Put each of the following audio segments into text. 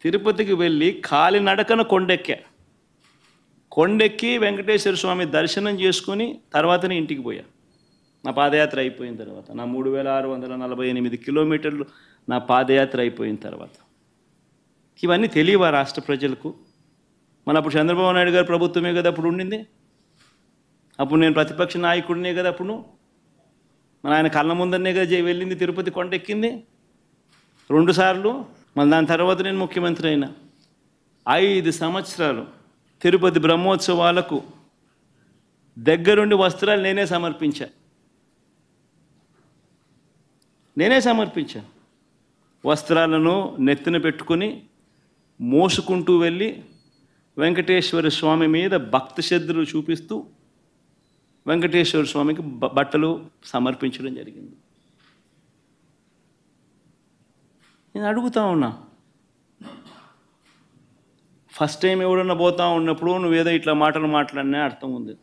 తిరుపతికి వెళ్ళి కాలినడకన కొండెక్కి వెంకటేశ్వర స్వామి దర్శనం చేసుకొని తర్వాతనే ఇంటికి పోయా. నా పాదయాత్ర అయిపోయిన తర్వాత, నా 3648 కిలోమీటర్లు నా పాదయాత్ర అయిపోయిన తర్వాత. ఇవన్నీ తెలియవా రాష్ట్ర ప్రజలకు? మన అప్పుడు చంద్రబాబు నాయుడు గారు ప్రభుత్వమే కదా అప్పుడు ఉండింది. అప్పుడు నేను ప్రతిపక్ష నాయకుడినే కదా అప్పుడు. మన ఆయన కళ్ళ ముందరనే కదా వెళ్ళింది, తిరుపతి కొండెక్కింది 2 సార్లు. మళ్ళీ దాని తర్వాత నేను ముఖ్యమంత్రి అయినా. 5 సంవత్సరాలు తిరుపతి బ్రహ్మోత్సవాలకు దగ్గరుండి వస్త్రాలు నేనే సమర్పించా. వస్త్రాలను నెత్తిన పెట్టుకుని మోసుకుంటూ వెళ్ళి వెంకటేశ్వర స్వామి మీద భక్తి శ్రద్ధలు చూపిస్తూ వెంకటేశ్వర స్వామికి బట్టలు సమర్పించడం జరిగింది. నేను అడుగుతా ఉన్నా, ఫస్ట్ టైం ఎవడన్నా పోతా ఉన్నప్పుడు నువ్వేదో ఇట్లా మాటలు మాట్లాడినా అర్థం ఉంది.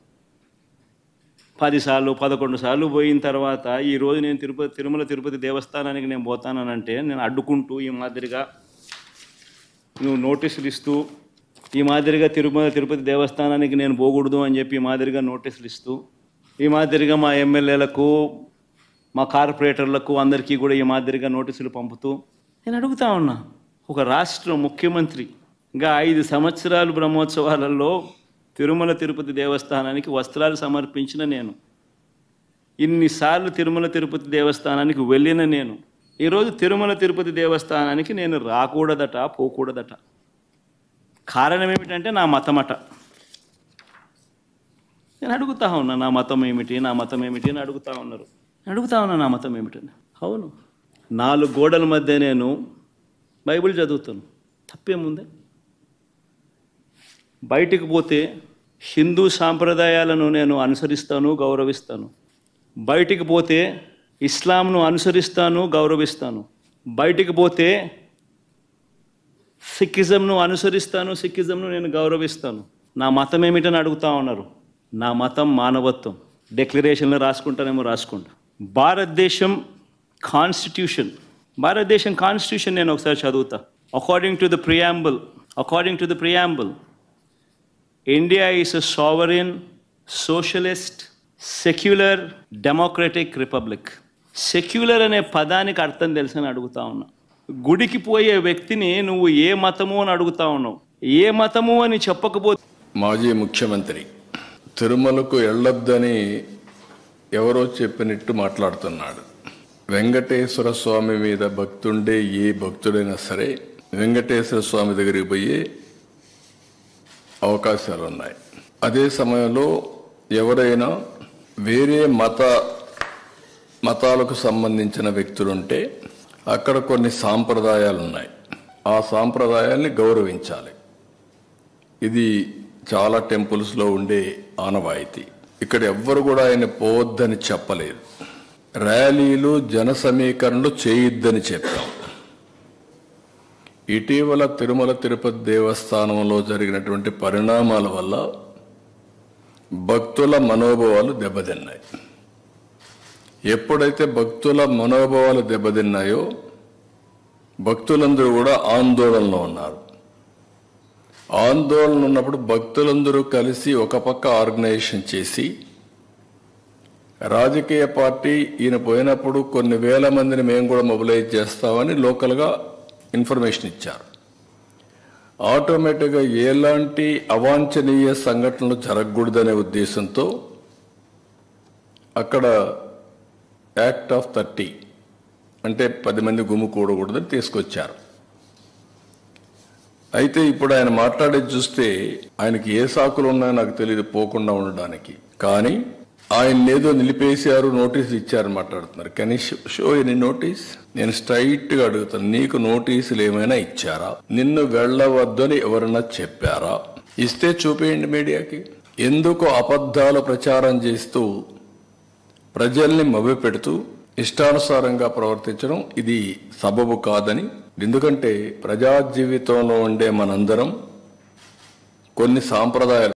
10 సార్లు 11 సార్లు పోయిన తర్వాత ఈరోజు నేను తిరుమల తిరుపతి దేవస్థానానికి నేను పోతానంటే నేను అడ్డుకుంటూ ఈ మాదిరిగా నువ్వు నోటీసులు ఇస్తూ, ఈ మాదిరిగా తిరుమల తిరుపతి దేవస్థానానికి నేను పోకూడదు అని చెప్పి ఈ మాదిరిగా నోటీసులు ఇస్తూ, ఈ మాదిరిగా మా ఎమ్మెల్యేలకు మా కార్పొరేటర్లకు అందరికీ కూడా ఈ మాదిరిగా నోటీసులు పంపుతూ నేను అడుగుతా ఉన్నా, ఒక రాష్ట్ర ముఖ్యమంత్రి ఇంకా 5 సంవత్సరాలు బ్రహ్మోత్సవాలలో తిరుమల తిరుపతి దేవస్థానానికి వస్త్రాలు సమర్పించిన నేను, ఇన్నిసార్లు తిరుమల తిరుపతి దేవస్థానానికి వెళ్ళిన నేను, ఈరోజు తిరుమల తిరుపతి దేవస్థానానికి నేను రాకూడదట, పోకూడదట. కారణం ఏమిటంటే నా మతమట. నేను అడుగుతా ఉన్నా, నా మతం ఏమిటి అని అడుగుతా ఉన్నారు. అడుగుతా ఉన్నా నా మతం ఏమిటని. అవును, 4 గోడల మధ్య నేను బైబిల్ చదువుతాను, తప్పేముంది? బయటికి పోతే హిందూ సాంప్రదాయాలను నేను అనుసరిస్తాను, గౌరవిస్తాను. బయటికి పోతే ఇస్లాంను అనుసరిస్తాను, గౌరవిస్తాను. బయటికి పోతే సిక్కిజంను అనుసరిస్తాను, సిక్కిజంను నేను గౌరవిస్తాను. నా మతం ఏమిటని అడుగుతా ఉన్నారు. నా మతం మానవత్వం. డిక్లరేషన్లో రాసుకుంటానేమో రాసుకుంటా. భారతదేశం కాన్స్టిట్యూషన్ నేను ఒకసారి చదువుతా. According to the preamble India is a sovereign, socialist, secular, democratic republic. Secular అనే పదానికి అర్థం తెలుసని అడుగుతా ఉన్నా. గుడికి పోయే వ్యక్తిని నువ్వు ఏ మతము అని అడుగుతా ఉన్నావు. ఏ మతము అని చెప్పకపోతే, మాజీ ముఖ్యమంత్రి తిరుమలకు వెళ్ళొద్దని ఎవరో చెప్పినట్టు మాట్లాడుతున్నాడు. వెంకటేశ్వర స్వామి మీద భక్తుండే ఏ భక్తుడైనా సరే వెంకటేశ్వర స్వామి దగ్గరికి పోయే అవకాశాలు ఉన్నాయి. అదే సమయంలో ఎవరైనా వేరే మతాలకు సంబంధించిన వ్యక్తులుంటే అక్కడ కొన్ని సాంప్రదాయాలు ఉన్నాయి. ఆ సాంప్రదాయాల్ని గౌరవించాలి. ఇది చాలా టెంపుల్స్లో ఉండే ఆనవాయితీ. ఇక్కడ ఎవ్వరు కూడా ఆయన పోవద్దని చెప్పలేదు. ర్యాలీలు, జన సమీకరణలు చేయొద్దని చెప్పాం. ఇటీవల తిరుమల తిరుపతి దేవస్థానంలో జరిగినటువంటి పరిణామాల వల్ల భక్తుల మనోభావాలు దెబ్బతిన్నాయి. ఎప్పుడైతే భక్తుల మనోభావాలు దెబ్బతిన్నాయో భక్తులందరూ కూడా ఆందోళనలో ఉన్నారు. ఆందోళన ఉన్నప్పుడు భక్తులందరూ కలిసి ఒక పక్క ఆర్గనైజేషన్ చేసి, రాజకీయ పార్టీ ఈయన పోయినప్పుడు కొన్ని వేల మందిని మేము కూడా మొబిలైజ్ చేస్తామని లోకల్గా ఇన్ఫర్మేషన్ ఇచ్చారు. ఆటోమేటిక్గా ఎలాంటి అవాంఛనీయ సంఘటనలు జరగకూడదనే ఉద్దేశంతో అక్కడ యాక్ట్ ఆఫ్ 30 అంటే 10 మంది గుమ్ము కూడకూడదని తీసుకొచ్చారు. అయితే ఇప్పుడు ఆయన మాట్లాడేది చూస్తే ఆయనకి ఏ సాకులు ఉన్నాయో నాకు తెలియదు పోకుండా ఉండడానికి. కానీ ఆయన ఏదో నిలిపేశారు, నోటీసులు ఇచ్చారని మాట్లాడుతున్నారు. కానీ షో ఎనీ నోటీస్? నేను స్ట్రైట్ గా అడుగుతాను, నీకు నోటీసులు ఏమైనా ఇచ్చారా? నిన్ను వెళ్ళవద్దని ఎవరన్నా చెప్పారా? ఇస్తే చూపేయండి మీడియాకి. ఎందుకు అబద్ధాలు ప్రచారం చేస్తూ ప్రజల్ని మభ్యపెడుతూ ఇష్టానుసారంగా ప్రవర్తించడం ఇది సబబు కాదని. ఎందుకంటే ప్రజా జీవితంలో ఉండే మనందరం కొన్ని సాంప్రదాయాలు